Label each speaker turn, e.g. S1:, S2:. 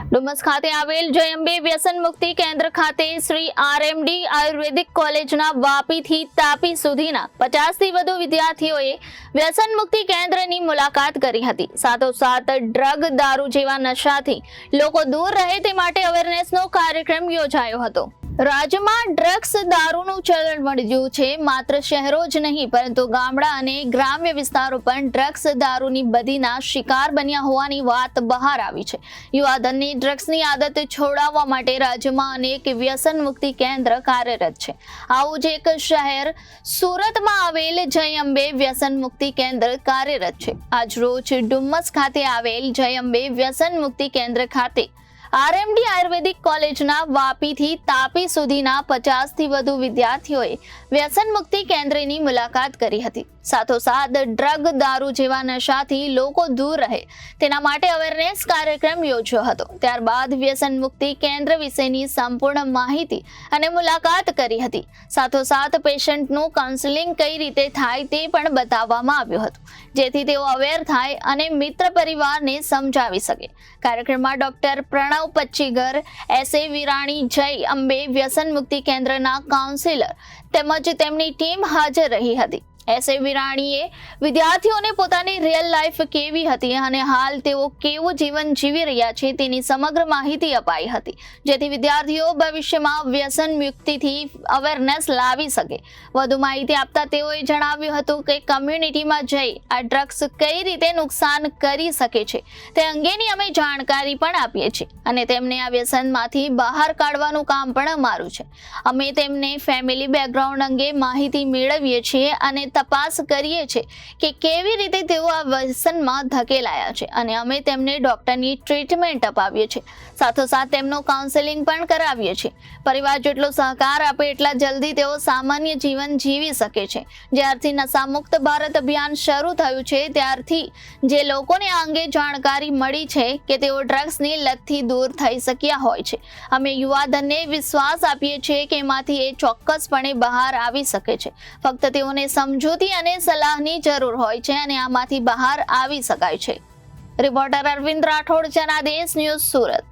S1: ડુમસ ખાતે આવેલ જય અંબે વ્યસન મુક્તિ કેન્દ્ર ખાતે શ્રી RMD આયુર્વેદિક કોલેજના વાપીથી તાપી સુધીના 50 થી વધુ વિદ્યાર્થીઓએ વ્યસન મુક્તિ કેન્દ્રની મુલાકાત કરી હતી। સાથોસાથ ડ્રગ દારૂ જેવા નશાથી લોકો દૂર રહે તે માટે અવેરનેસનો કાર્યક્રમ યોજાયો હતો। રાજ્યમાં ડ્રગ્સ દારૂનું ચલણ વધ્યું છે। માત્ર શહેરો જ નહીં પરંતુ ગામડા અને ગ્રામ્ય વિસ્તારો પણ ડ્રગ્સ દારૂની બદીના શિકાર બન્યા હોવાની વાત બહાર આવી છે। યુવાધનને ડ્રગ્સની આદત છોડાવવા માટે રાજ્યમાં અનેક વ્યસન મુક્તિ કેન્દ્ર કાર્યરત છે। આવું જ એક શહેર સુરતમાં આવેલ જય અંબે વ્યસન મુક્તિ કેન્દ્ર કાર્યરત છે। આજરોજ ડુમસ ખાતે આવેલ જય અંબે વ્યસન મુક્તિ કેન્દ્ર ખાતે RMD આયુર્વેદિક કોલેજના વાપીથી તાપી સુધીના 50 થી વધુ વિદ્યાર્થીઓએ વ્યસન મુક્તિ કેન્દ્રની મુલાકાત કરી હતી। સાથોસાથ ડ્રગ દારૂ જેવા નશાથી લોકો દૂર રહે તેના માટે અવેરનેસ કાર્યક્રમ યોજ્યો હતો। ત્યારબાદ વ્યસન મુક્તિ કેન્દ્ર વિશેની સંપૂર્ણ માહિતી અને મુલાકાત કરી હતી। સાથોસાથ પેશન્ટનું કાઉન્સેલિંગ કઈ રીતે થાય તે પણ બતાવવામાં આવ્યું હતું, જેથી તેઓ અવેર થાય અને મિત્ર પરિવારને સમજાવી શકે। કાર્યક્રમમાં ડોક્ટર પ્રણવ પચ્ચીગર, SA વિરાણી, જય અંબે વ્યસન મુક્તિ કેન્દ્રના કાઉન્સિલર તેમજ તેમની ટીમ હાજર રહી હતી। SA વિરાણીએ વિદ્યાર્થીઓને પોતાની રિયલ લાઈફ કેવી હતી અને હાલ તેઓ કેવું જીવન જીવી રહ્યા છે તેની સમગ્ર માહિતી અપાઈ હતી, જેથી વિદ્યાર્થીઓ ભવિષ્યમાં વ્યસન મુક્તિથી અવેરનેસ લાવી શકે। વધુ માહિતી આપતા તેઓએ જણાવ્યું હતું કે કમ્યુનિટીમાં જઈ આ ડ્રગ્સ કઈ રીતે નુકસાન કરી શકે છે તે અંગેની અમે જાણકારી પણ આપીએ છીએ અને તેમને આ વ્યસનમાંથી બહાર કાઢવાનું કામ પણ અમારું છે। અમે તેમને ફેમિલી બેકગ્રાઉન્ડ અંગે માહિતી મેળવીએ છીએ અને તપાસ કરીએ છીએ કે કેવી રીતે તેઓ આ વ્યસનમાં ધકેલાયા છે અને અમે તેમને ડોક્ટરની ટ્રીટમેન્ટ અપાવીએ છીએ। સાથોસાથ તેમનું કાઉન્સેલિંગ પણ કરાવીએ છીએ। પરિવાર જેટલો સહકાર આપે એટલા જલ્દી તેઓ સામાન્ય જીવન જીવી શકે છે। જ્યારથી નશામુક્ત ભારત અભિયાન શરૂ થયું છે ત્યારથી જે લોકોને આ અંગે જાણકારી મળી છે કે તેઓ ડ્રગ્સની લતથી દૂર થઈ શક્યા હોય છે, અમે યુવાધનને વિશ્વાસ આપીએ છીએ કે એમાંથી એ ચોક્કસપણે બહાર આવી શકે છે। ફક્ત તેઓને સમજૂતી અને સલાહની જરૂર હોય છે અને આમાંથી બહાર આવી શકાય છે। Reporter Arvind Rathod, Janadesh news, Surat.